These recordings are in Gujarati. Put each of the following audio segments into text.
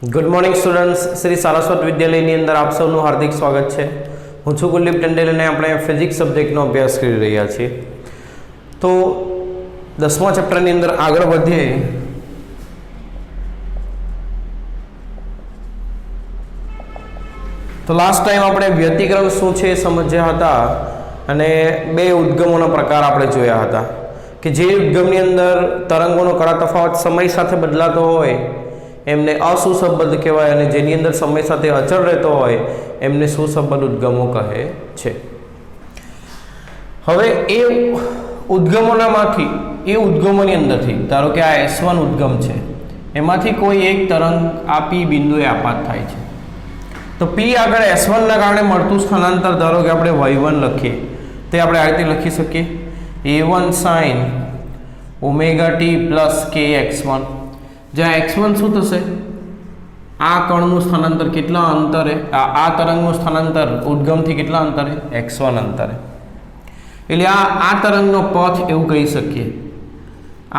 Good morning students, Shri Saraswat विद्यालयની અંદર આપ સૌનું હાર્દિક સ્વાગત છે। હું છું કુલદીપ ટંડેલ અને આપણે ફિઝિક્સ સબ્જેક્ટનો અભ્યાસ કરી રહ્યા છીએ। તો 10મા ચેપ્ટરની અંદર આગળ વધીએ તો લાસ્ટ ટાઈમ આપણે વ્યતિકરણ શું છે સમજ્યા હતા અને બે ઉદ્ગમોના પ્રકાર આપણે જોયા હતા કે જે ઉદ્ગમની અંદર તરંગોનો કડા તફાવત સમય સાથે બદલાતો હોય એમને અસુસંબદ્ધ કહેવાય અને જેની અંદર સમય સાથે અચળ રહેતો હોય એમને સુસંબદ્ધ ઉદ્ગમો કહે છે। હવે એ ઉદ્ગમોની અંદરથી ધારો કે આ S1 ઉદ્ગમ છે, એમાંથી કોઈ એક તરંગ આ P બિંદુએ આપાત થાય છે તો P આગળ S1 ના કારણે મળતું સ્થાનાંતર ધારો કે આપણે y1 લખીએ તે આપણે આ રીતે લખી શકીએ a1 sin omega t plus kx1, જ્યાં x1 શું થશે, આ કણનું સ્થાનાંતર કેટલા અંતરે, આ તરંગનું સ્થાનાંતર ઉદ્ગમથી કેટલા અંતરે, x1 અંતરે, એટલે આ તરંગનો પથ એવું કહી શકીએ।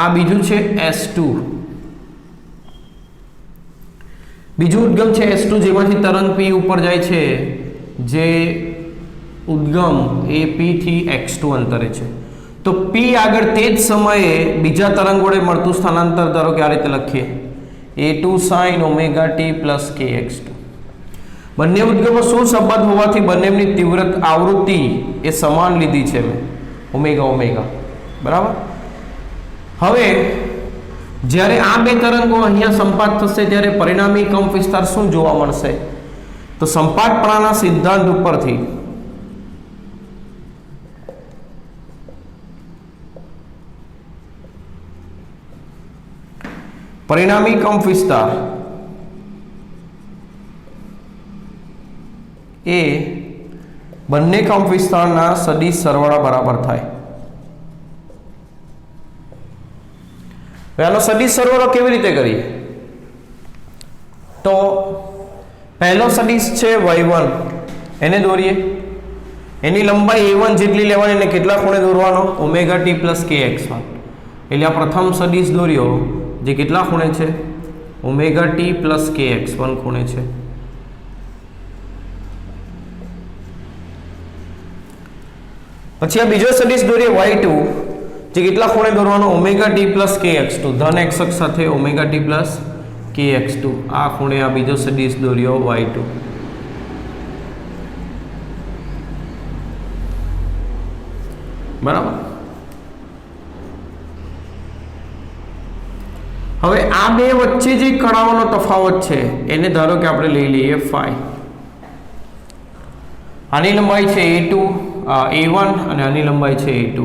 આ બીજું છે S2, બીજું ઉદ્ગમ છે S2 જેમાંથી તરંગ P ઉપર જાય છે, જે ઉદ્ગમ એ P થી x2 અંતરે છે। તો P આગળ તે જ સમયે બીજા તરંગ વડે મળતું સ્થાનાંતર ધારો કે આ રીતે લખીએ a2 sin omega t plus kx2। બંને ઉદ્ગમો સુસંબદ્ધ હોવાથી બંનેની તીવ્રતા આવૃત્તિ એ સમાન લીધી છે મેં, ઓમેગા ઓમેગા, બરાબર। હવે જ્યારે આ બે તરંગો અહીંયા સંપાત થશે ત્યારે પરિણામી કંપ વિસ્તાર શું જોવા મળશે, તો સંપાતપણાના સિદ્ધાંત ઉપરથી પરિણામી કંપ વિસ્તાર એ બંને કંપ વિસ્તારના સદિશ સરવાળા બરાબર થાય। આનો સદિશ સરવાળો કેવી રીતે કરીએ, તો પહેલો સદિશ છે y1, એને દોરીએ, એની લંબાઈ a1 જેટલી લેવાની અને કેટલા ખૂણે દોરવાનો, ઓમેગા t પ્લસ kx1, એટલે આ પ્રથમ સદિશ દોર્યો જે કેટલા ખૂણે છે, ઓમેગા t પ્લસ kx1 ખૂણે છે। પછી આ બીજો સદિશ દોરીએ y2 જે કેટલા ખૂણે દોરવાનો, ઓમેગા t પ્લસ kx2, ધન x અક્ષ સાથે ઓમેગા t પ્લસ kx2, આ ખૂણે આ બીજો સદિશ દોર્યો y2। બરાબર। હવે આ બે વચ્ચે જે કણાઓનો તફાવત છે એને ધારો કે આપણે લઈ લઈએ phi, આની લંબાઈ છે a1 અને આની લંબાઈ છે a2,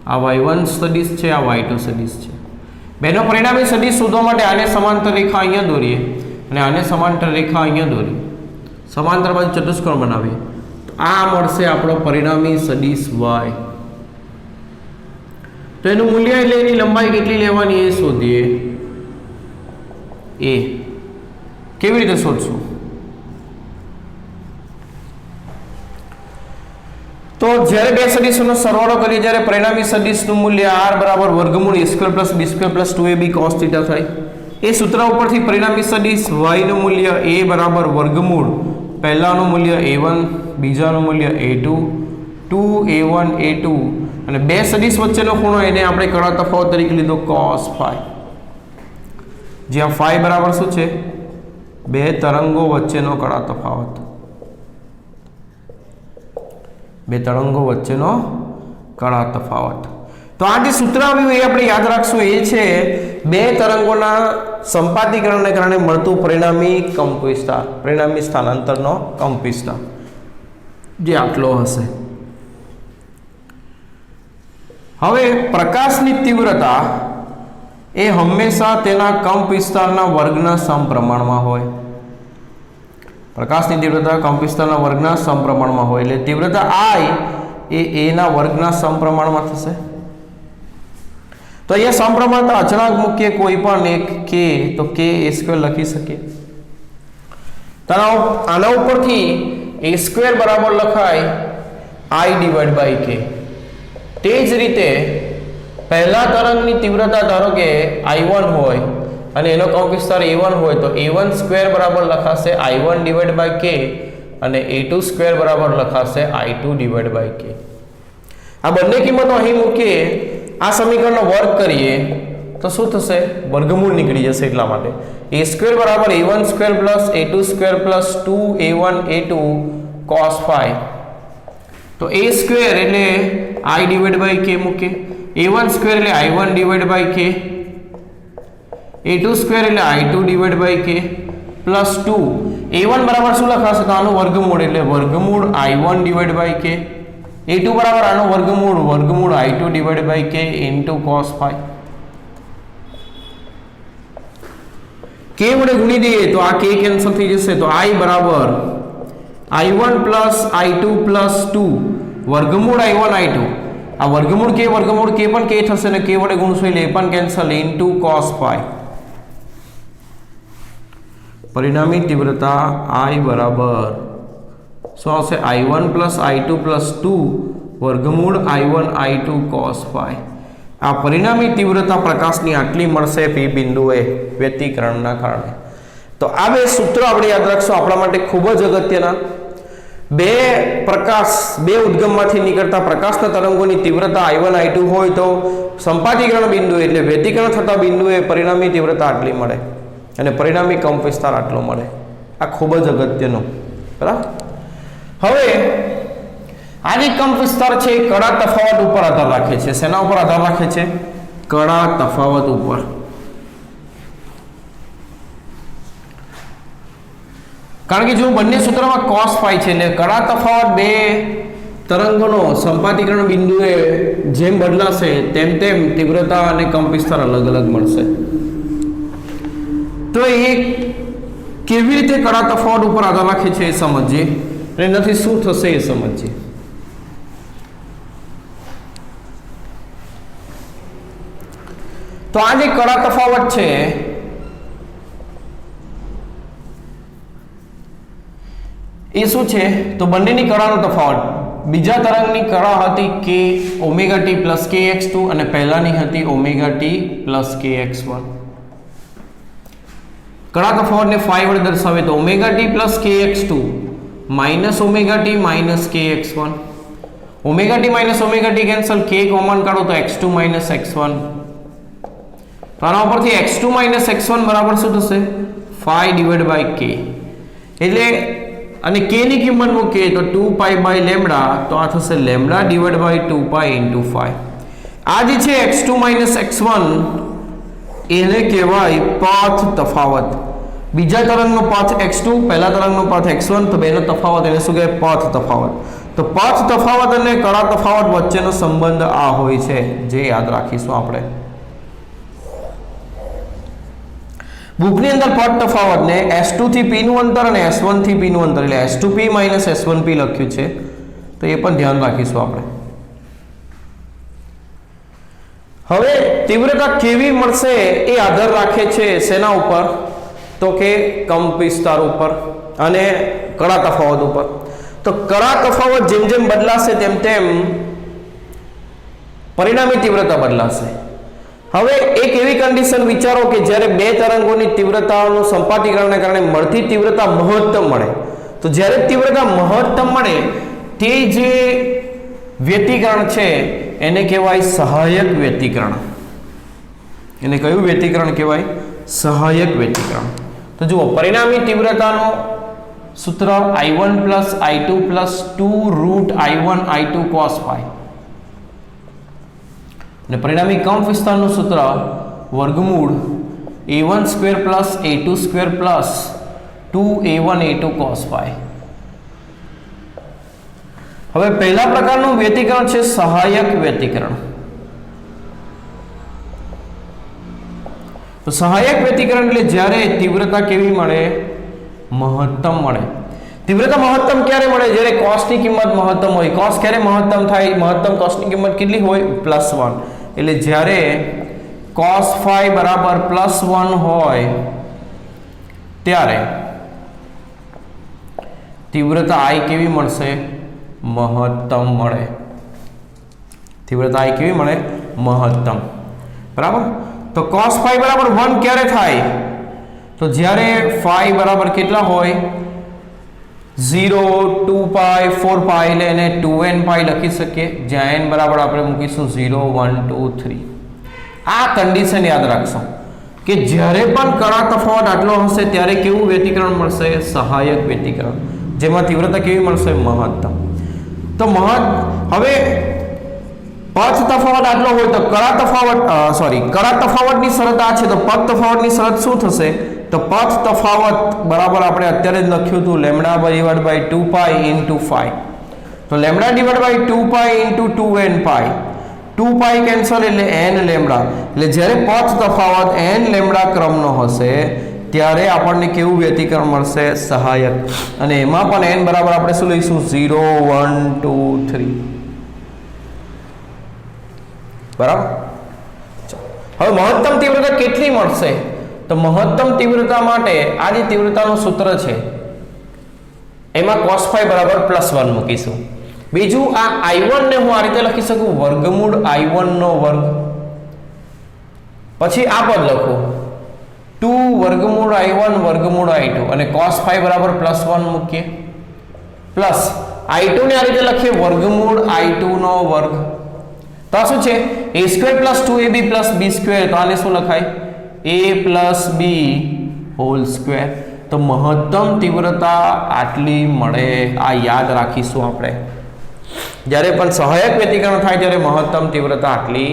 આ y1 સદિશ છે, આ y2 સદિશ છે। બેનો પરિણામી સદિશ શોધવા માટે આને સમાંતર રેખા અહીંયા દોરીએ અને આને સમાંતર રેખા અહીંયા દોરીએ, સમાંતર બાજુ ચતુષ્કોણ બનાવીએ તો આ મળશે આપણો પરિણામી સદિશ y। તો એનું મૂલ્ય એટલે એની લંબાઈ કેટલી લેવાની એ શોધીએ, એ કેવી રીતે શોધશું, તો જ્યારે બે સદિશોનો સરવાળો કરીએ ત્યારે પરિણામી સદિશનું મૂલ્ય r બરાબર વર્ગમૂળ a² + b² + 2ab cos θ થાય। એ સૂત્ર ઉપરથી પરિણામી સદિશ y નું મૂલ્ય a બરાબર વર્ગમૂળ પહેલાનું મૂલ્ય a1, બીજાનું મૂલ્ય a2, 2a1 a2 અને બે સદિશ વચ્ચેનો ખૂણો એને આપણે કડા તફાવત તરીકે લીધો cos phi, જ્યાં phi બરાબર શું છે, બે તરંગો વચ્ચેનો કડા તફાવત, બે તરંગો વચ્ચેનો કડા તફાવત। તો આ જે સૂત્ર આવ્યું એ આપણે યાદ રાખશું, એ છે બે તરંગોના સંપાતીકરણને કારણે મળતું પરિણામી કંપ વિસ્તાર, પરિણામી સ્થાનાંતરનો કંપ વિસ્તાર જે આટલો હશે। હવે પ્રકાશની તીવ્રતા એ હંમેશા તેના કંપ વિસ્તારના વર્ગના સમપ્રમાણમાં હોય, પ્રકાશની તીવ્રતા કંપ વિસ્તારના વર્ગના સમપ્રમાણમાં હોય એટલે તીવ્રતા I એ a ના વર્ગના સમપ્રમાણમાં થશે। તો અહીંયા સમપ્રમાણતા અચળાંક મૂકીએ કોઈ પણ એક k, તો k a² લખી શકીએ। તો આના ઉપરથી a² બરાબર લખાય I/k। તે જ રીતે પહેલા તરંગની તીવ્રતા ધારો કે I1 હોય અને એનો કંપ વિસ્તાર a1 હોય તો a1 સ્ક્વેર બરાબર લખાશે i1 ડિવાઇડ બાય k અને a2 સ્ક્વેર બરાબર લખાશે i2 ડિવાઇડ બાય k. આ બંને કિંમતો અહીં મૂકીએ, આ સમીકરણનો વર્ગ કરીએ તો શું થશે? વર્ગમૂળ નીકળી જશે. એટલા માટે a સ્ક્વેર બરાબર a1 square plus a2 square plus 2a1 a2 cos phi. તો a સ્ક્વેર એટલે i ડિવાઇડ બાય k મૂકીએ, a1 સ્ક્વેર એટલે i1 divide by k, a2 square એટલે i2 divide by k plus 2 a1 બરાબર શું લખાશે? તો આનું વર્ગમૂળ એટલે વર્ગમૂળ i1 divide by k, a2 બરાબર આનું વર્ગમૂળ i2 divide by k into cos phi. k વડે ગુણી દઈએ તો આ k કેન્સલ થઈ જશે, તો i બરાબર i1 પ્લસ i2 પ્લસ 2 વર્ગમૂળ i1 i2, આ વર્ગમૂળ k પણ k થશે ને k વડે ગુણશું એટલે એ પણ કેન્સલ ઇન્ટુ cos phi. પરિણામી તીવ્રતા i બરાબર શું આવશે? i1 પ્લસ i2 પ્લસ 2 વર્ગમૂળ i1 i2 cos phi. આ પરિણામી તીવ્રતા પ્રકાશની આટલી મળશે p બિંદુએ વ્યતિકરણના કારણે. તો આ બે સૂત્રો આપણે યાદ રાખશું, આપણા માટે ખૂબ જ અગત્યના. બે ઉદ્ગમમાંથી નીકળતા પ્રકાશના તરંગોની તીવ્રતા i1 i2 હોય તો સંપાતીકરણ બિંદુ એટલે વ્યતિકરણ થતા બિંદુએ પરિણામી તીવ્રતા આટલી મળે અને પરિણામી કંપ વિસ્તાર આટલો મળે. આ ખૂબ જ અગત્યનું. બરાબર. હવે આ જે કંપ વિસ્તાર છે એ કડા તફાવત ઉપર આધાર રાખે છે. શેના ઉપર આધાર રાખે છે? કડા તફાવત ઉપર. કારણ કે જો બંને સૂત્રમાં cos phi છે એટલે કડા તફાવત બે તરંગોનો સંપાતીકરણ બિંદુએ જેમ બદલાશે તેમ તેમ તીવ્રતા અને કંપ વિસ્તાર અલગ અલગ મળશે. તો એ કેવી રીતે કડા તફાવત ઉપર આધાર રાખે છે એ સમજીએ અને એનાથી શું થશે એ સમજીએ. તો આ જે કડા તફાવત છે એ શું છે? તો બંનેની કડાનો તફાવત. બીજા તરંગની કડા હતી k omega t plus kx2 અને પહેલાની હતી ઓમેગા t પ્લસ kx1. કડા તફાવતને phi વડે દર્શાવે તો omega t plus kx2 minus omega t minus kx1. Omega t minus omega t cancel, k common કાઢો તો x2 માઇનસ x1. તો આના ઉપરથી x2 માઇનસ x1 બરાબર શું થશે? phi divide by k. એટલે અને k ની કિંમત મૂકીએ તો 2 પાઈ બાય લેમ્ડા, તો આ થશે lambda divide by 2 pi into phi. આ જે છે x2 માઇનસ x1 એને કહેવાય પાથ તફાવત. બીજા તરંગનો પાથ x2, પહેલા તરંગનો પાથ x1, તો બેનો તફાવત એને શું કહેવાય? પાથ તફાવત. તો પાથ તફાવત અને કડા તફાવત વચ્ચેનો સંબંધ આ હોય છે, જે યાદ રાખીશું આપણે. બુકની અંદર પદ તફાવતને S2 થી P નું અંતર અને S1 થી P નું અંતર એટલે S2P માઇનસ S1P લખ્યું છે, તો એ પણ ધ્યાન રાખીશું આપણે. હવે તીવ્રતા કેવી મળશે એ આધાર રાખે છે શેના ઉપર? તો કે કંપ વિસ્તાર ઉપર અને કડા તફાવત ઉપર. તો કડા તફાવત જેમ જેમ બદલાશે તેમ તેમ પરિણામી તીવ્રતા બદલાશે. હવે એક એવી કન્ડિશન વિચારો કે જ્યારે બે તરંગોની તીવ્રતાઓનું સંપાતીકરણને કારણે મળતી તીવ્રતા મહત્તમ મળે. તો જ્યારે તીવ્રતા મહત્તમ મળે તે જે વ્યતિકરણ છે એને કહેવાય સહાયક વ્યતિકરણ. એને કયું વ્યતિકરણ કહેવાય? સહાયક વ્યતિકરણ. તો જુઓ, પરિણામી તીવ્રતાનું સૂત્ર i1 plus i2 plus 2 root i1 i2 cos phi અને પરિણામી કંપ વિસ્તારનું સૂત્ર વર્ગમૂળ a1 square plus a2 square plus 2a1 a2 cos phi. હવે પહેલા પ્રકારનું વ્યતિકરણ છે સહાયક વ્યતિકરણ. તો સહાયક વ્યતિકરણ એટલે જ્યારે તીવ્રતા કેવી મળે? મહત્તમ મળે. તીવ્રતા મહત્તમ ક્યારે મળે? જ્યારે cos ની કિંમત મહત્તમ હોય. cos ક્યારે મહત્તમ થાય? મહત્તમ cos ની કિંમત કેટલી હોય? +1. એટલે જ્યારે cos phi બરાબર +1 હોય ત્યારે તીવ્રતા I કેવી મળશે? મહત્તમ મળે. તીવ્રતા I કેવી મળે? મહત્તમ. બરાબર. તો cos phi બરાબર 1 ક્યારે થાય? તો જ્યારે phi બરાબર કેટલા હોય 0 2 પાઈ 4 પાઈ એટલે એને 2n પાઈ લખી શકીએ, જ્યાં n બરાબર આપણે મૂકીશું 0 1 2 3. આ કન્ડિશન યાદ રાખશો કે જ્યારે પણ કણા તફાવત આટલો હશે ત્યારે કેવું વ્યતિકરણ મળશે? સહાયક વ્યતિકરણ, જેમાં તીવ્રતા કેવી મળશે? મહત્તમ. તો હવે પથ તફાવત આટલો હોય તો કણા તફાવતની શરત આ છે, તો પથ તફાવતની શરત શું થશે? તો પથ તફાવત બરાબર આપણે અત્યારે જ લખ્યું હતું λ/2 પાઈ ઇન્ટુ 5. તો λ/2 ઇન્ટુ 2n પાઈ, 2 પાઈ કેન્સલ એટલે n લેમ્ડા. એટલે જ્યારે પથ તફાવત n લેમ્ડા ક્રમનો હશે ત્યારે આપણને કેવું વ્યતિકરણ મળશે? સહાયક. અને એમાં પણ n બરાબર આપણે શું લઈશું? 0 1 2 3. બરાબર. હવે મહત્તમ તીવ્રતા કેટલી મળશે? તો મહત્તમ તીવ્રતા માટે આ જે તીવ્રતાનું સૂત્ર છે એમાં cos phi બરાબર +1 મૂકીશું. બીજું આ I1 ને હું આ રીતે લખી શકું વર્ગમૂળ I1 નો વર્ગ, પછી આ પદ લખું 2 વર્ગમૂળ I1 વર્ગમૂળ I2 અને cos phi બરાબર +1 મૂકીએ, પ્લસ I2 ને આ રીતે લખીએ વર્ગમૂળ I2 નો વર્ગ. તો આ શું છે? a² + 2ab + b². તો આને શું લખાય? a + b whole square. તો મહત્તમ તીવ્રતા આટલી મળે. આ યાદ રાખીશું આપણે. જ્યારે પણ સહાયક વ્યતિકરણ થાય ત્યારે મહત્તમ તીવ્રતા આટલી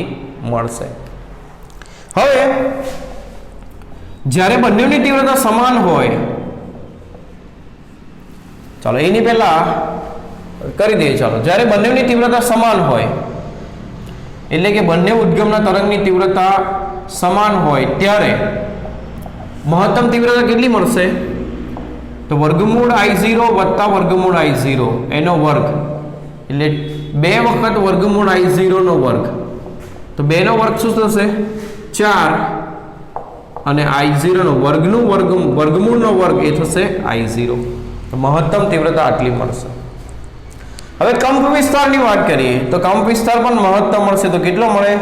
મળશે. હવે જ્યારે બંનેની તીવ્રતા સમાન હોય, ચાલો એની પહેલા કરી દઈએ. ચાલો, જ્યારે બંનેની તીવ્રતા સમાન હોય એટલે કે બંને ઉદ્ગમના તરંગની તીવ્રતા સમાન હોય ત્યારે મહત્તમ તીવ્રતા કેટલી મળશે? તો વર્ગમૂળ I0 વત્તા વર્ગમૂળ I0 એનો વર્ગ એટલે 2 વખત વર્ગમૂળ I0 નો વર્ગ. તો 2 નો વર્ગ શું થશે? 4 અને I0 નો વર્ગનું વર્ગમૂળનો વર્ગ એ થશે I0. તો મહત્તમ તીવ્રતા આટલી મળશે. હવે કંપ વિસ્તારની વાત કરીએ તો કંપ વિસ્તાર પણ મહત્તમ મળશે. તો કેટલો મળે?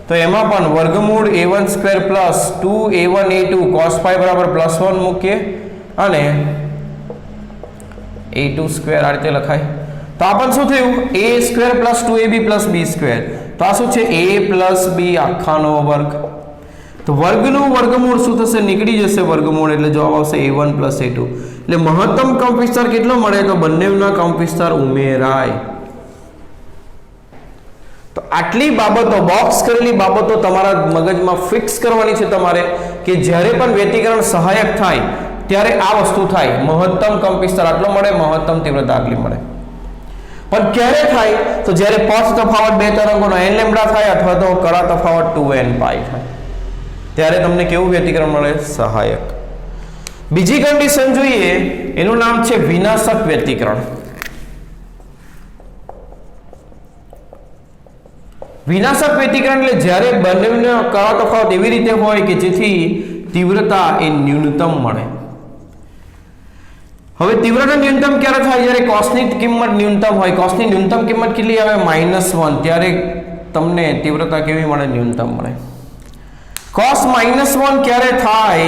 તો એમાં પણ વર્ગમૂળ a1² + 2a1a2 cos phi બરાબર +1 મૂકીએ અને a2² આ રીતે લખાય. તો આ પણ શું થયું? a² + 2ab + b². તો આ શું છે? a + b આખાનો વર્ગ. તો વર્ગનું વર્ગમૂળ શું થશે? નીકળી જશે વર્ગમૂળ, એટલે જવાબ આવશે a1 + a2. એટલે મહત્તમ કંપ વિસ્તાર કેટલો મળે? તો બંનેના કંપ વિસ્તાર ઉમેરાય. તો આટલી બાબતો, બોક્સ કરેલી બાબતો તમારા મગજમાં ફિક્સ કરવાની છે તમારે કે જ્યારે પણ વ્યતિકરણ સહાયક થાય ત્યારે આ વસ્તુ થાય. મહત્તમ કંપ વિસ્તાર આટલો મળે, મહત્તમ તીવ્રતા આટલી મળે. પણ ક્યારે થાય? તો જ્યારે પથ તફાવત બે તરંગોનો n લેમ્ડા થાય અથવા તો કણા તફાવત 2n પાઈ થાય ત્યારે તમને કેવું વ્યતિકરણ મળે? સહાયક. બીજી કન્ડિશન જોઈએ, એનું નામ છે વિનાશક વ્યતિકરણ. વિનાશક વ્યતિકરણ એટલે જ્યારે બંનેનો કણા તફાવત એવી રીતે હોય કે જેથી તીવ્રતા એ ન્યૂનતમ મળે. હવે તીવ્રતા ન્યૂનતમ ક્યારે થાય? જ્યારે કોસની કિંમત ન્યૂનતમ હોય. કોસની ન્યૂનતમ કિંમત કેટલી આવે? -1. ત્યારે તમને તીવ્રતા કેવી મળે? ન્યૂનતમ મળે. cos -1 ક્યારે થાય?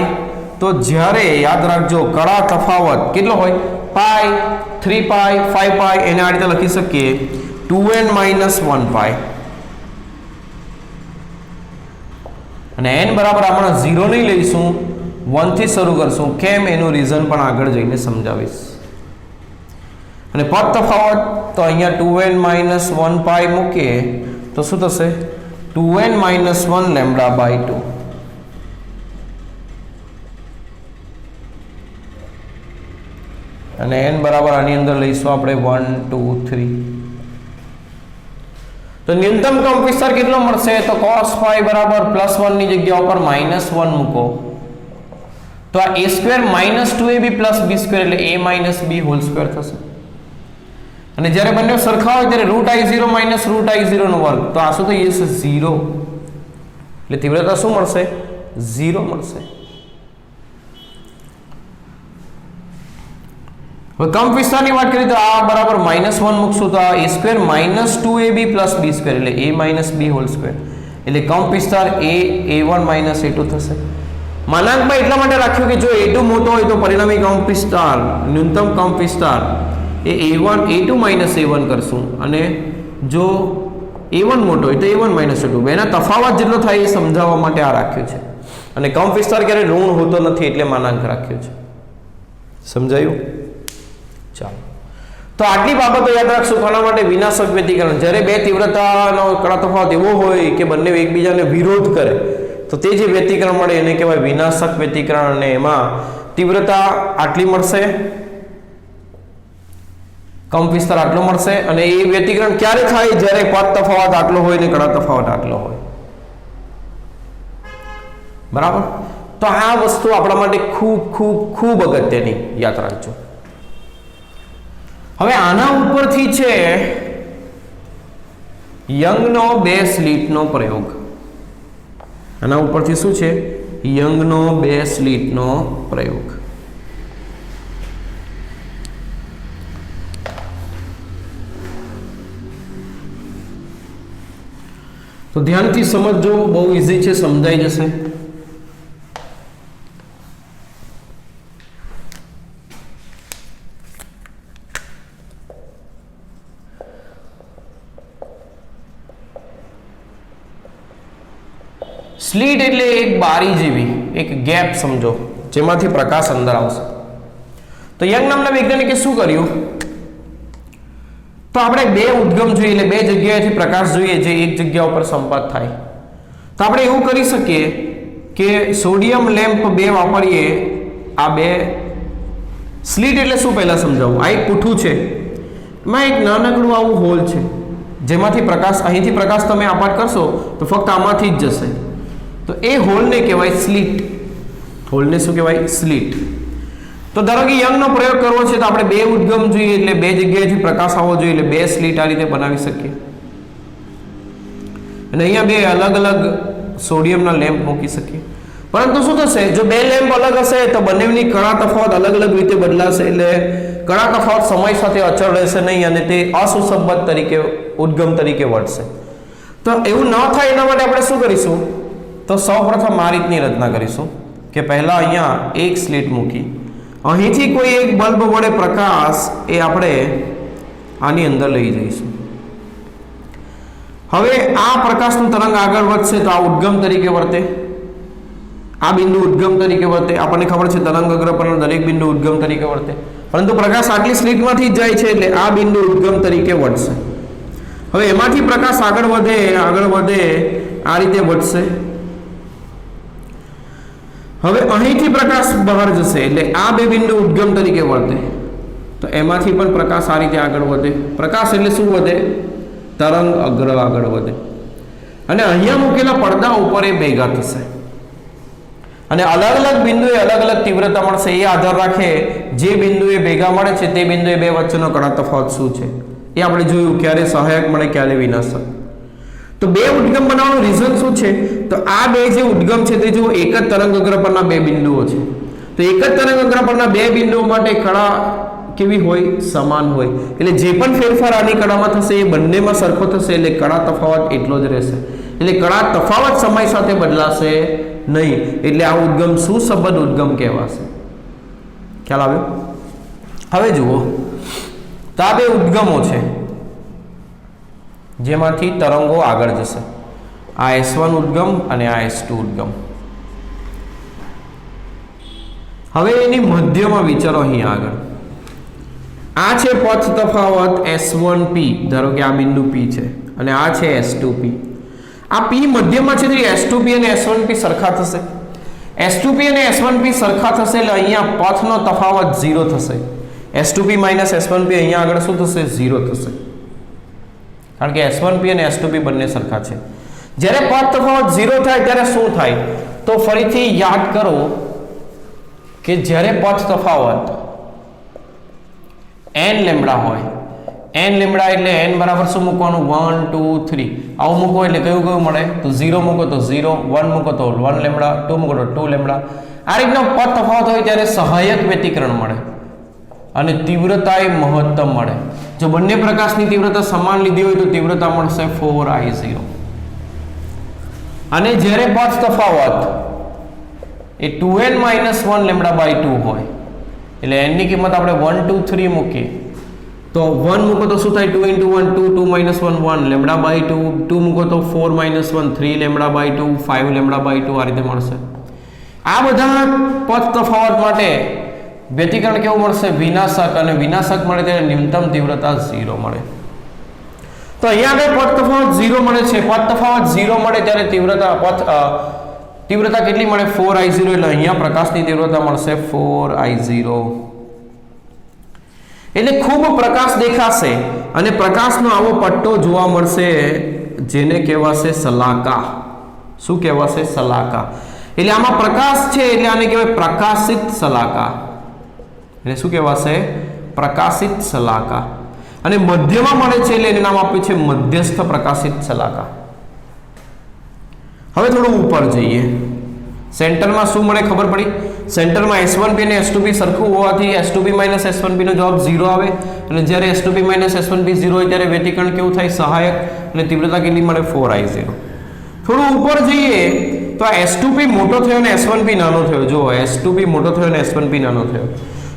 તો જ્યારે યાદ રાખજો કણા તફાવત કેટલો હોય? પાઈ 3 પાઈ 5 પાઈ એને આ રીતે લખી શકીએ 2n - 1 પાઈ. અને n બરાબર આપણે 0 નહીં લઈશું, 1 થી શરૂ કરશું. કેમ? એનું રીઝન પણ આગળ જઈને સમજાવીશ. અને પદ તફાવત તો અહીંયા 2n - 1 પાઈ મૂકીએ તો શું થશે? 2n - 1 λ/2. અને n બરાબર આની અંદર લઈશું આપણે 1 2 3. તો ન્યૂનતમ કંપ વિસ્તાર કેટલો મળશે? તો cos phi બરાબર +1 ની જગ્યા ઉપર -1 મૂકો તો આ a² - 2ab + b² એટલે a - b હોલ સ્ક્વેર થશે. અને જ્યારે બંને સરખા હોય ત્યારે √I0 - √I0 નો વર્ગ. તો આ શું થઈ જશે? 0. એટલે તીવ્રતા શું મળશે? 0 મળશે. હવે કંપ વિસ્તારની વાત કરીએ તો આ બરાબર -1 મૂકશું તો આ a² - 2ab + b² એટલે a - b હોલ સ્ક્વેર. એટલે કંપ વિસ્તાર એ A1 માઇનસ A2 થશે. માનાંકમાં એટલા માટે રાખ્યું કે જો A2 મોટો હોય તો પરિણામી કંપ વિસ્તાર, ન્યૂનતમ કંપ વિસ્તાર એ A2 માઇનસ A1 કરશું, અને જો A1 મોટો હોય તો A1 માઇનસ A2. બેના તફાવત જેટલો થાય એ સમજાવવા માટે આ રાખ્યું છે. અને કંપ વિસ્તાર ક્યારે ઋણ હોતો નથી એટલે માનાંક રાખ્યો છે. સમજાયું? ચાલો, તો આટલી બાબતો યાદ રાખશું. કોના માટે? વિનાશક વ્યતિકરણ. જ્યારે બે તીવ્રતાનો કડા તફાવત એવો હોય કે બંને એકબીજાને વિરોધ કરે તો તે જે વ્યતિકરણ મળે એને કહેવાય વિનાશક વ્યતિકરણ. અને એમાં તીવ્રતા આટલી મળશે, કંપ વિસ્તાર આટલો મળશે, અને એ વ્યતિકરણ ક્યારે થાય? જ્યારે પદ તફાવત આટલો હોય ને કડા તફાવત આટલો હોય. બરાબર? તો આ વસ્તુ આપણા માટે ખૂબ ખૂબ ખૂબ અગત્યની, યાદ રાખજો. હવે આના ઉપરથી છે યંગનો બે સ્લિટનો પ્રયોગ. આના ઉપરથી શું છે? યંગનો બે સ્લિટનો પ્રયોગ. તો ધ્યાનથી સમજજો, બહુ ઈઝી છે, સમજાઈ જશે. સ્લીટ એટલે એક બારી જેવી એક ગેપ સમજો, જેમાંથી પ્રકાશ અંદર આવશે. તો યંગ નામના વૈજ્ઞાનિકે શું કર્યું? તો આપણે બે ઉદ્ગમ જોઈએ, એટલે બે જગ્યાએથી પ્રકાશ જોઈએ જે એક જગ્યા ઉપર સંપર્ક થાય. તો આપણે એવું કરી શકીએ કે સોડિયમ લેમ્પ બે વાપરીએ. આ બે સ્લીટ એટલે શું પહેલા સમજાવું. આ એક પૂઠું છે, એમાં એક નાનકડું આવું હોલ છે જેમાંથી પ્રકાશ, અહીંથી પ્રકાશ તમે આપાત કરશો તો ફક્ત આમાંથી જ જશે. તો એ હોલને કહેવાય સ્લીટ. હોલને શું કહેવાય? સ્લીટ. તો ધારો કે યંગનો પ્રયોગ કરવો છે તો આપણે બે ઉદ્ગમ જોઈએ, એટલે બે જગ્યાએથી પ્રકાશ આવવો જોઈએ, એટલે બે સ્લીટ આ રીતે બનાવી શકીએ. અને અહીંયા બે અલગ અલગ સોડિયમના લેમ્પ મૂકી શકીએ. પરંતુ શું થશે? જો બે લેમ્પ અલગ હશે તો બંનેની કણા તફાવત અલગ અલગ રીતે બદલાશે, એટલે કણા તફાવત સમય સાથે અચળ રહેશે નહીં અને તે અસુસંબદ્ધ તરીકે ઉદ્ગમ તરીકે વર્તશે. તો એવું ન થાય એના માટે આપણે શું કરીશું? તો સૌપ્રથમ આ રીતની રચના કરીશું કે પહેલા અહીંયા એક સ્લીટ મૂકી, અહીંથી કોઈ એક બલ્બ વડે પ્રકાશ એ આપણે આની અંદર લઈ જઈશું. હવે આ પ્રકાશનું તરંગ આગળ વધશે તો આ ઉદ્ગમ તરીકે વર્તે, આ બિંદુ ઉદ્ગમ તરીકે વર્તે. આપણને ખબર છે તરંગ અગ્ર પરના દરેક બિંદુ ઉદ્ગમ તરીકે વર્તે, પરંતુ પ્રકાશ આટલી સ્લીટમાંથી જ જાય છે એટલે આ બિંદુ ઉદ્ગમ તરીકે વર્તશે. હવે એમાંથી પ્રકાશ આગળ વધે આ રીતે વધશે. હવે અહીંથી પ્રકાશ બહાર જશે એટલે આ બે બિંદુ ઉદ્ગમ તરીકે વર્તે, તો એમાંથી પણ પ્રકાશ આ રીતે આગળ વધે. પ્રકાશ એટલે શું વધે? તરંગ અગ્ર આગળ વધે, અને અહીંયા મૂકેલા પડદા ઉપર એ ભેગા થશે, અને અલગ અલગ બિંદુએ અલગ અલગ તીવ્રતા મળશે. એ આધાર રાખે જે બિંદુએ ભેગા મળે છે તે બિંદુએ બે વચ્ચેનો કણા તફાવત શું છે એ આપણે જોયું, ક્યારે સહાયક મળે ક્યારે વિનાશક. તો બે ઉદ્ગમ બનાવવાનું રીઝન શું છે? તો આ બે જે ઉદ્ગમ છે તે જો એક જ તરંગ અગ્ર પરના બે બિંદુઓ છે, તો એક જ તરંગ અગ્ર પરના બે બિંદુઓ માટે કણા કેવી હોય? સમાન હોય. એટલે જે પણ ફેરફાર આની કણામાં થશે એ બંનેમાં સરખો થશે, એટલે કણા તફાવત એટલો જ રહેશે. એટલે કણા તફાવત સમય સાથે બદલાશે નહીં, એટલે આ ઉદ્ગમ સુસંબદ્ધ ઉદ્ગમ કહેવાશે. ખ્યાલ આવ્યો? હવે જુઓ, તો આ બે ઉદ્ગમો છે જેમાંથી તરંગો આગળ જશે. આ S1 ઉદ્ગમ અને આ S2 ઉદ્ગમ. હવે એની મધ્યમાં વિચારો. અહીં આગળ આ છે પથ તફાવત S1P, ધારો કે આ બિંદુ P છે, અને આ છે S2P. આ P મધ્યમાં છે, S2P અને S1P સરખા થશે. S2P અને S1P સરખા થશે એટલે અહીંયા પથનો તફાવત 0 થશે. S2P માઇનસ S1P અહીંયા આગળ શું થશે? 0 થશે, કારણ કે S1P અને S2P બંને સરખા છે. જ્યારે પથ તફાવત 0 થાય ત્યારે શું થાય? તો ફરીથી યાદ કરો કે જ્યારે પથ તફાવત n લેમ્બડા હોય, n લેમ્બડા એટલે n બરાબર શું મૂકવાનું? 1 2 3 આવું મૂકો એટલે કયું મળે? તો 0 મૂકો તો 0, 1 મૂકો તો 1 લેમ્બડા, 2 મૂકો તો 2 લેમ્બડા. આ રીતનો પથ તફાવત હોય ત્યારે સહાયક વ્યતિકરણ મળે અને તીવ્રતા એ મહત્તમ મળે. જો બંને પ્રકાશની તીવ્રતા સમાન લીધી હોય તો તીવ્રતા મળશે 4I0. અને જ્યારે પથ તફાવત એ 2n - 1 λ/2 હોય એટલે n ની કિંમત આપણે 1 2 3 મૂકીએ તો 1 મૂકો તો શું થાય 2 * 1 2 2 - 1 1 λ/2 2 મૂકો તો 4 - 1 3 λ/2 5 λ/2 આ રીતે મળશે આ બધા પથ તફાવત માટે વ્યતિકરણ કેવું મળશે વિનાશક અને વિનાશક મળે ત્યારે ન્યૂનતમ તીવ્રતા 0 મળે તો અહીંયા આગળ પથ તફાવત 0 મળે છે પથ તફાવત 0 મળે ત્યારે તીવ્રતા કેટલી મળે 4I0 એટલે અહીંયા પ્રકાશની તીવ્રતા મળશે 4I0 એટલે ખૂબ પ્રકાશ દેખાશે અને પ્રકાશનો આવો પટ્ટો જોવા મળશે જેને કહેવાશે શલાકા શું કહેવાશે શલાકા એટલે આમાં પ્રકાશ છે એટલે આને કહેવાય પ્રકાશિત શલાકા એટલે શું કહેવાશે પ્રકાશિત શલાકા અને મધ્યમાં મળે છે એટલે એનું નામ આપ્યું છે મધ્યસ્થ પ્રકાશિત શલાકા હવે થોડું ઉપર જઈએ સેન્ટરમાં શું મળે ખબર પડી સેન્ટરમાં S1p અને S2p સરખું હોવાથી S2p - S1p નો જવાબ 0 આવે અને જ્યારે S2p - S1p 0 હોય ત્યારે વ્યતિકરણ કેવું થાય સહાયક અને તીવ્રતા કેટલી મળે 4I0 થોડું ઉપર જઈએ તો આ S2p મોટો થયો અને S1p નાનો થયો જો S2p મોટો થયો અને S1p નાનો થયો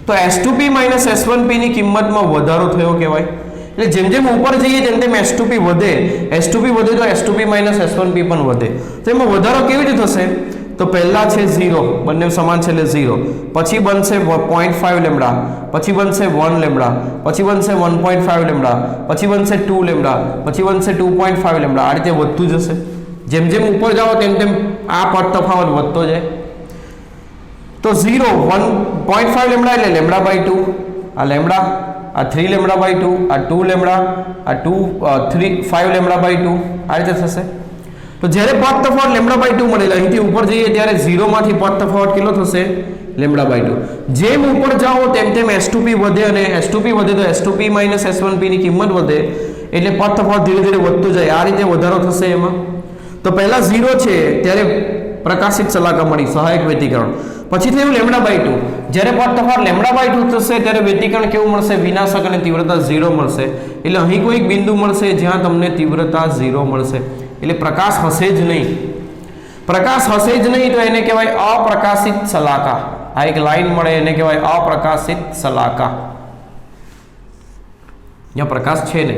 તો S2p - S1p ની કિંમતમાં વધારો થયો કહેવાય એટલે જેમ જેમ ઉપર જઈએ તેમ તેમ S2p વધે તો S2p - S1p પણ વધે તો એમાં વધારો કેવી રીતે થશે તો પહેલા છે 0 બંને સમાન છે એટલે 0 પછી બનશે 0.5 લેમ્બડા પછી બનશે 1 લેમ્બડા પછી બનશે 1.5 લેમ્બડા પછી બનશે 2 લેમ્બડા પછી બનશે 2.5 લેમ્બડા આ રીતે વધતું જશે જેમ જેમ ઉપર જાઓ તેમ તેમ આ પદ તફાવત વધતો જાય તો 0 1.5 લેમ્બડા એટલે લેમ્બડા/2 આ લેમ્બડા આ 3 લેમ્બડા/2 આ 2 લેમ્બડા આ 5 લેમ્બડા/2 આ રીતે થશે તો જ્યારે પદ તફાવત લેમ્બડા/2 મળે અહીંથી ઉપર જઈએ ત્યારે 0 માંથી પદ તફાવત કેટલો થશે લેમ્બડા/2 જેમ ઉપર જાઓ તેમ તેમ S2p વધે અને S2p વધે તો S2p - S1p ની કિંમત વધે એટલે પદ તફાવત ધીરે ધીરે વધતો જાય આ રીતે વધારો થશે એમાં તો પહેલા 0 છે ત્યારે પ્રકાશિત શલાકા મળી સહાયક વ્યતિકરણ પછી થયું લેમ્બડા/2 જ્યારે પદ તફાવત લેમ્બડા/2 થશે ત્યારે વ્યતિકરણ કેવું મળશે વિનાશક અને તીવ્રતા 0 મળશે એટલે અહીં કોઈ બિંદુ મળશે જ્યાં તમને તીવ્રતા 0 મળશે એટલે પ્રકાશ હશે જ નહીં તો એને કહેવાય અપ્રકાશિત શલાકા આ એક લાઈન મળે એને કહેવાય અપ્રકાશિત શલાકા જ્યાં પ્રકાશ છે ને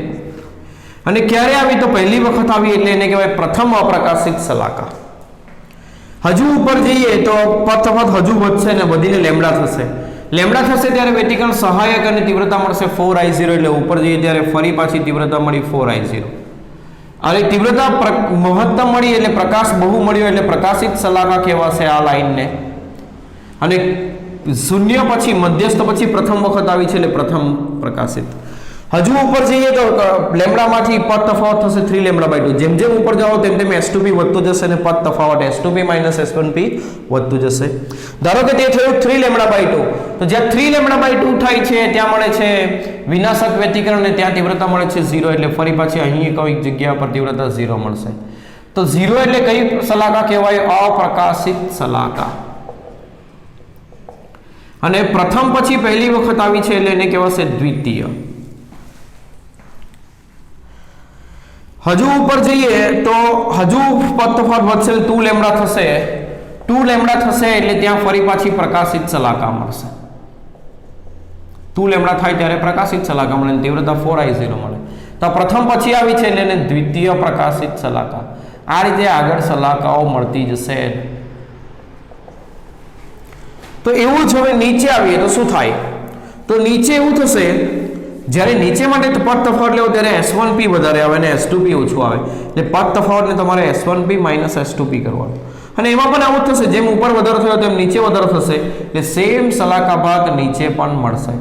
અને ક્યારે આવી તો પહેલી વખત આવી એટલે એને કહેવાય પ્રથમ અપ્રકાશિત શલાકા હજુ ઉપર જઈએ તો પદ તફાવત હજુ વધશે ને વધીને લેમ્બડા થશે ત્યારે વ્યતિકરણ સહાયક અને તીવ્રતા મળશે 4I0 એટલે ઉપર જઈએ ત્યારે ફરી પાછી તીવ્રતા મળી 4I0 અને તીવ્રતા મહત્તમ મળી એટલે પ્રકાશ બહુ મળ્યો એટલે પ્રકાશિત શલાકા કહેવાશે આ લાઈનને અને શૂન્ય પછી મધ્યસ્થ પછી પ્રથમ વખત આવી છે એટલે પ્રથમ પ્રકાશિત હજુ ઉપર જઈએ તો લેમ્બડામાંથી પદ તફાવત થશે 3 લેમ્બડા/2 જેમ જેમ ઉપર જાઓ તેમ તેમ S2p વધતો જશે અને પદ તફાવત S2p - S1p વધતું જશે ધારો કે તે થયું 3 લેમ્બડા/2 તો જ્યાં 3 લેમ્બડા/2 થાય છે ત્યાં મળે છે વિનાશક વ્યતિકરણ અને ત્યાં તીવ્રતા મળે છે 0 એટલે ફરી પાછી અહીં કોઈક જગ્યા પર તીવ્રતા 0 મળશે તો 0 એટલે કઈ શલાકા કહેવાય અપ્રકાશિત શલાકા અને પ્રથમ પછી પહેલી વખત આવી છે એટલે એને કહેવાશે દ્વિતીય હજુ ઉપર જઈએ તો હજુ પદ તફાવત વધશે 2 લેમ્બડા થશે એટલે ત્યાં ફરી પાછી પ્રકાશિત શલાકા મળશે 2 લેમ્બડા થાય ત્યારે પ્રકાશિત શલાકા મળે અને તીવ્રતા 4I0 મળે તો પ્રથમ પછી આવી છે એટલે એને દ્વિતીય પ્રકાશિત શલાકા આ રીતે આગળ શલાકાઓ મળતી જશે તો એવું જ હવે નીચે આવીએ તો શું થાય તો નીચે એવું થશે જ્યારે નીચે માટે પદ તફાવત લેવો ત્યારે S1p વધારે આવે અને S2p ઓછું આવે એટલે પદ તફાવતને તમારે S1p - S2p કરવાનું અને એમાં પણ આવું થશે જેમ ઉપર વધારો થયો તેમ નીચે વધારો થશે એટલે સેમ શલાકા ભાગ નીચે પણ મળશે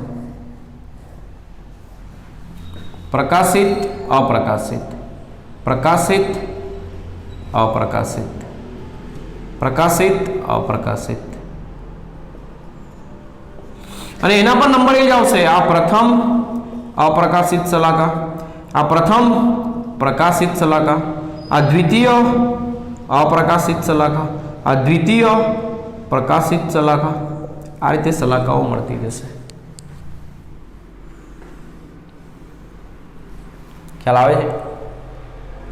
પ્રકાશિત અપ્રકાશિત પ્રકાશિત અપ્રકાશિત પ્રકાશિત અપ્રકાશિત અને એના પણ નંબર એ જ આવશે આ પ્રથમ અપ્રકાશિત શલાકા આ પ્રથમ પ્રકાશિત શલાકા આ દ્વિતીય અપ્રકાશિત શલાકા આ દ્વિતીય પ્રકાશિત શલાકા આ રીતે શલાકાઓ મળતી જશે ખ્યાલ આવે છે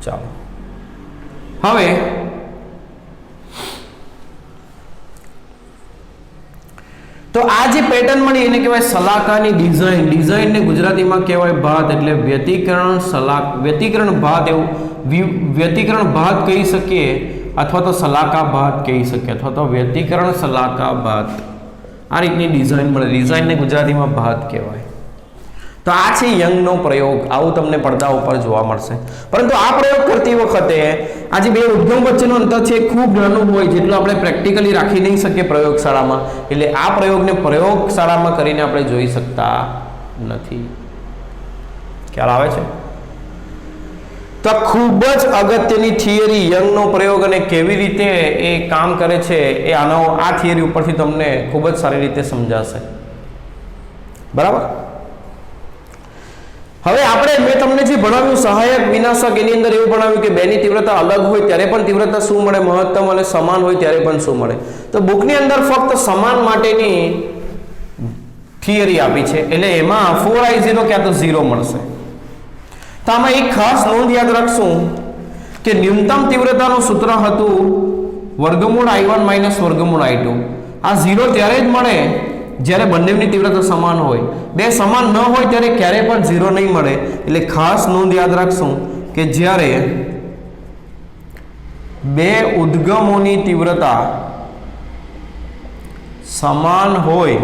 ચાલો હવે તો આ જે પેટર્ન મળી એને કહેવાય સલાકાની ડિઝાઇન. ડિઝાઇનને ગુજરાતીમાં કહેવાય ભાત, એટલે વ્યતિકરણ ભાત, એવું વ્યતિકરણ ભાત કહી શકીએ, અથવા તો સલાકા ભાત કહી શકીએ, અથવા તો વ્યતિકરણ સલાકા ભાત. આ રીતની ડિઝાઇન મળે. ડિઝાઇનને ગુજરાતીમાં ભાત કહેવાય. તો આ છે યંગનો પ્રયોગ. આવું તમને પડદા ઉપર જોવા મળશે. પરંતુ આ પ્રયોગ કરતી વખતે આ જે બે ઉદ્ગમ વચ્ચેનું અંતર છે ખૂબ નાનું હોય, જેટલું આપણે પ્રેક્ટિકલી રાખી નહીં શકીએ પ્રયોગશાળામાં. એટલે આ પ્રયોગને પ્રયોગશાળામાં કરીને આપણે જોઈ શકતા નથી. ખ્યાલ આવે છે? તો ખૂબ જ અગત્યની થિયરી યંગનો પ્રયોગ અને કેવી રીતે એ કામ કરે છે એ આ થિયરી ઉપરથી તમને ખૂબ જ સારી રીતે સમજાશે. બરાબર? હવે મેં તમને જે ભણાવ્યું સહાયક વિનાશક, એની અંદર એવું ભણાવ્યું કે બેની તીવ્રતા અલગ હોય ત્યારે પણ તીવ્રતા શું મળે મહત્તમ, અને સમાન હોય ત્યારે પણ શું મળે. તો બુકની અંદર ફક્ત સમાન માટેની થિયરી આપી છે, એટલે એમાં 4I0 ક્યાં તો 0 મળશે. તો આમાં એક ખાસ નોંધ યાદ રાખશું કે ન્યૂનતમ તીવ્રતાનું સૂત્ર હતું વર્ગમૂળ I1 માઇનસ વર્ગમૂળ I2. આ 0 ત્યારે જ મળે જ્યારે બંનેની તીવ્રતા સમાન હોય. બે સમાન ન હોય ત્યારે ક્યારે પણ 0 નહીં મળે. એટલે ખાસ નોંધ યાદ રાખશું કે જ્યારે બે ઉદ્ગમોની તીવ્રતા સમાન હોય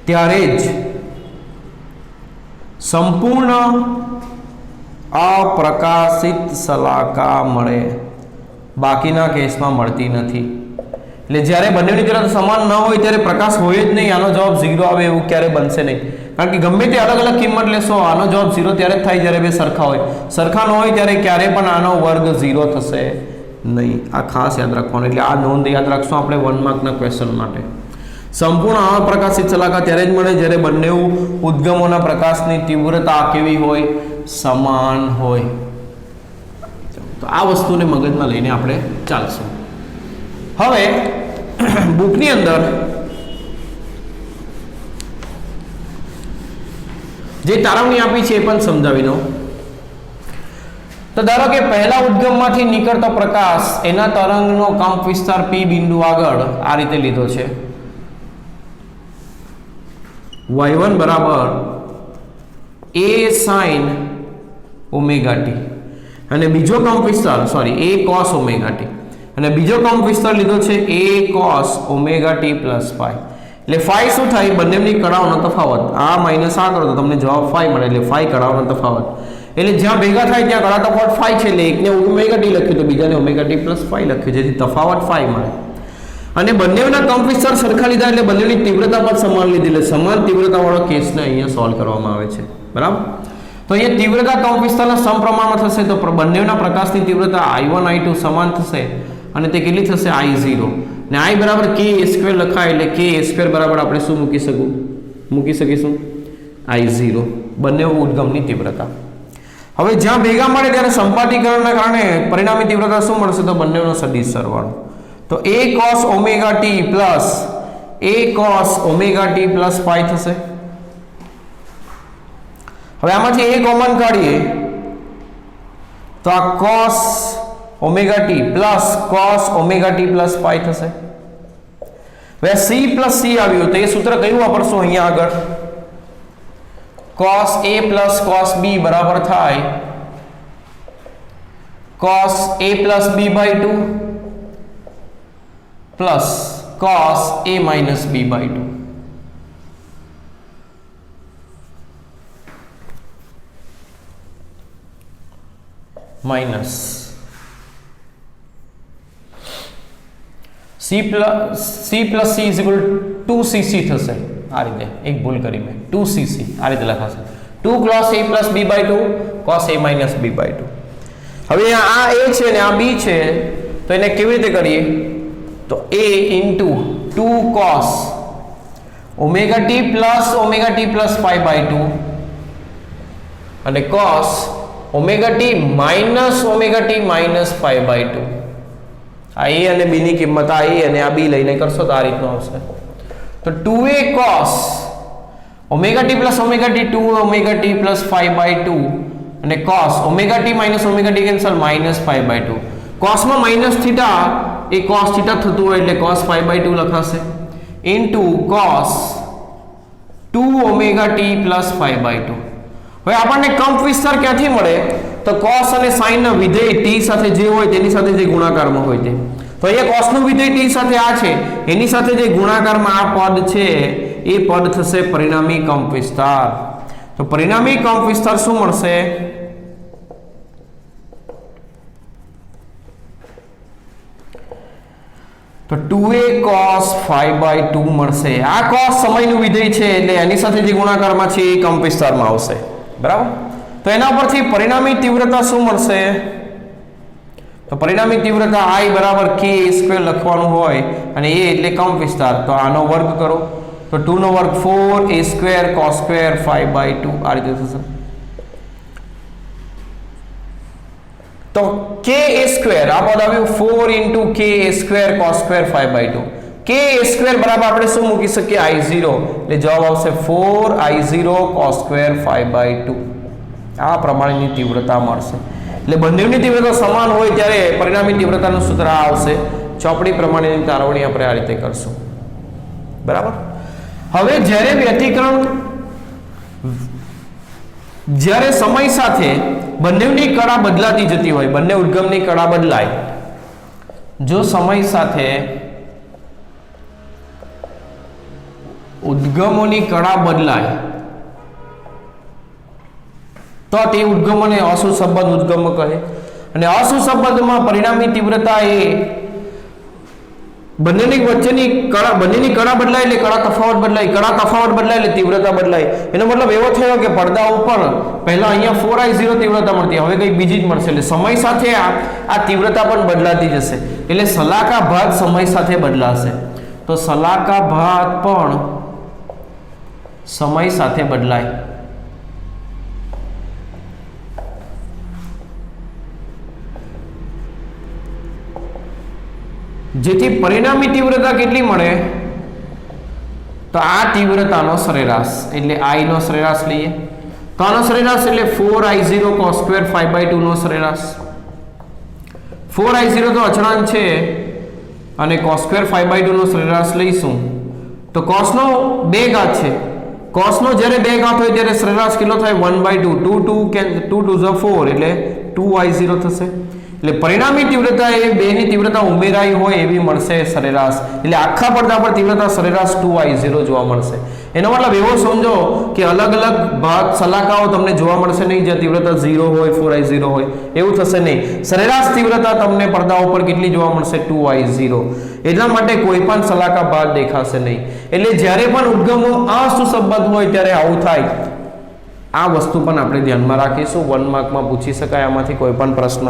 ત્યારે જ સંપૂર્ણ અપ્રકાશિત સલાકા મળે, બાકીના કેસમાં મળતી નથી. એટલે જ્યારે બંનેની તીવ્રતા સમાન ન હોય ત્યારે પ્રકાશ હોય જ નહીં. આનો જવાબ 0 આવે એવું ક્યારે બનશે નહીં. કારણ કે ગમે તે અલગ અલગ કિંમત લેશો, આનો જવાબ 0 ત્યારે જ થાય જ્યારે બે સરખા હોય. સરખા ન હોય ત્યારે ક્યારે પણ આનો વર્ગ 0 થશે નહીં. આ ખાસ યાદ રાખવાનું. એટલે આ નોંધ યાદ રાખશું આપણે 1 માર્કના ક્વેશ્ચન માટે. સંપૂર્ણ અપ્રકાશિત સલાકા ત્યારે જ મળે જ્યારે બંને ઉદ્ગમોના પ્રકાશની તીવ્રતા કેવી હોય? સમાન હોય. તો આ વસ્તુને મગજમાં લઈને આપણે ચાલશું. હવે બુકની અંદર જે તારવણી આપી છે એ પણ સમજાવી દઉં. તો ધારો કે પહેલા ઉદ્ગમમાંથી નીકળતો પ્રકાશ એના તરંગનો કંપ વિસ્તાર P બિંદુ આગળ આ રીતે લીધો છે. y1 બરાબર a sin ઓમેગા t, અને બીજો કંપ વિસ્તાર a cos ઓમેગા t, અને બીજો કંપ વિસ્તાર લીધો છે a cos omega t plus phi. એટલે phi શું થાય? બંનેની કળાઓનો તફાવત. આ માઇનસ આ કરો તો તમને જવાબ phi મળે. એટલે phi કળાઓનો તફાવત. એટલે જ્યાં ભેગા થાય ત્યાં કળા તફાવત phi છે. એટલે એકને ઓમેગા t લખ્યું તો બીજાને ઓમેગા t પ્લસ phi લખ્યું, જેથી તફાવત phi મળે. અને બંનેના કંપ વિસ્તાર સરખા લીધા એટલે બંનેની તીવ્રતા પણ સમાન લીધી. એટલે સમાન તીવ્રતાવાળો કેસને અહીંયા સોલ્વ કરવામાં આવે છે. બરાબર? તો અહીંયા તીવ્રતા કંપ વિસ્તારના સમપ્રમાણમાં થશે તો બંનેના પ્રકાશની તીવ્રતા I1 I2 સમાન થશે, અને તે કેટલી થશે? I0. ને I બરાબર k a² લખાય એટલે k a² બરાબર આપણે શું મૂકી શકીશું? I0. બંને ઉદ્ગમની તીવ્રતા. હવે જ્યાં ભેગા મળે ત્યારે સંપાતીકરણના કારણે પરિણામી તીવ્રતા શું મળશે? તો બંનેનો સદિશ સરવાળો. તો a cos omega t plus a cos omega t plus phi થશે. હવે આમાંથી a કોમન કાઢીએ તો આ cos omega t plus cos omega t plus phi થશે. હવે c પ્લસ c આવ્યું તો એ સૂત્ર કયું વાપરશું અહીંયા આગળ? cos a plus cos b બરાબર થાય cos a plus b by 2 plus cos a minus b by 2. Minus c plus c is equal 2cc થશે. આ રીતે એક ભૂલ કરી મેં, 2cc આ રીતે લખાશે. 2 cos a plus b by 2 cos a minus b by 2. હવે આ a છે ને આ b છે, તો એને કેવી રીતે કરીએ? તો a into 2 cos omega t plus phi by 2 અને cos omega t minus phi by 2. આ a અને b ની કિંમત આ a અને આ b લઈને કરશો તો આ રીતનું આવશે. તો 2a cos omega t plus 2 omega t plus phi by 2 અને cos omega t minus cancel minus phi by 2. cos માં માઇનસ થીટા એ cos થીટા થતું હોય એટલે cos phi બાય 2 લખાશે. Into cos 2 omega t plus 5/2. હવે આપણને કંપ વિસ્તાર ક્યાંથી મળે? તો cos અને sin ના વિધેય t સાથે જે હોય તેની સાથે જે ગુણાકારમાં હોય તે. તો અહીંયા cos નું વિધેય t સાથે આ છે, એની સાથે જે ગુણાકારમાં આ પદ છે એ પદ થશે પરિણામી કંપ વિસ્તાર. તો પરિણામી કંપ વિસ્તાર શું મળશે? તો 2a cos 5/2 મળશે. આ cos સમયનું વિધેય છે એટલે એની સાથે જે ગુણાકારમાં છે એ કંપ વિસ્તારમાં આવશે. બરાબર? તો એના પરથી પરિણામી તીવ્રતા શું મળશે? તો પરિણામી તીવ્રતા I બરાબર k² લખવાનું હોય અને a એટલે કંપ વિસ્તાર, તો આનો વર્ગ કરો તો 2 નો વર્ગ 4a² cos² 5/2 આ રીતે થશે. તો ka² આ પદ આવ્યું 4 * ka² cos² 5/2. ka² બરાબર આપણે શું મૂકી શકીએ? I0, એટલે જવાબ આવશે 4I0 cos² 5/2. આ પ્રમાણેની તીવ્રતા મળશે. એટલે બંનેની તીવ્રતા સમાન હોય ત્યારે પરિણામી તીવ્રતાનું સૂત્ર આ આવશે. ચોપડી પ્રમાણેની તારવણી આપણે આ રીતે કરશું. બરાબર? હવે જ્યારે સમય સાથે બંનેની કળા બદલાતી જતી હોય, બંને ઉદ્ગમની કળા બદલાય, જો સમય સાથે ઉદ્ગમોની કળા બદલાય તો તે ઉદ્ગમોને અસુસંબદ્ધ ઉદ્ગમ કહે. અને અસુસંબદ્ધમાં પરિણામી તીવ્રતા એ બંનેની વચ્ચેની કળા બદલાય એટલે કળા તફાવત બદલાય, કળા તફાવત બદલાય એટલે તીવ્રતા બદલાય. એનો મતલબ એવો થયો કે પડદા ઉપર પહેલા અહીંયા 4I0 તીવ્રતા મળતી, હવે કંઈક બીજી જ મળશે. એટલે સમય સાથે આ તીવ્રતા પણ બદલાતી જશે. એટલે સલાકા ભાગ સમય સાથે બદલાશે. તો સલાકા ભાગ પણ સમય સાથે બદલાય. જેથી પરિણામી તીવ્રતા કેટલી મળે? તો આ તીવ્રતાનો સરેરાશ એટલે I નો સરેરાશ લઈએ તો આનો સરેરાશ એટલે 4I0 cos² 5/2 નો સરેરાશ. 4I0 તો અચળાંક છે અને cos² 5/2 નો સરેરાશ લઈશું તો cos નો 2 ઘાત છે. cos નો જ્યારે 2 ઘાત હોય ત્યારે સરેરાશ કેટલો થાય? 1/2. 2 2 4 એટલે 2I0 થશે. એટલે પરિણામી તીવ્રતા એ બેની તીવ્રતા ઉમેરાઈ હોય એવી મળશે સરેરાશ. એટલે આખા પડદા પર તીવ્રતા સરેરાશ 2I0 જોવા મળશે. એનો મતલબ એવો સમજો કે અલગ અલગ ભાગ સલાકાઓ તમને જોવા મળશે નહીં, જ્યાં તીવ્રતા 0 હોય 4I0 હોય એવું થશે નહીં. સરેરાશ તીવ્રતા તમને પડદા ઉપર કેટલી જોવા મળશે? 2I0. એટલા માટે કોઈ પણ સલાકા ભાગ દેખાશે નહીં. એટલે જ્યારે પણ ઉદ્ગમો અસુસંબદ્ધ હોય ત્યારે આવું થાય. આ વસ્તુ પણ આપણે ધ્યાનમાં રાખીશું. 1 માર્કમાં પૂછી શકાય આમાંથી કોઈ પણ પ્રશ્ન.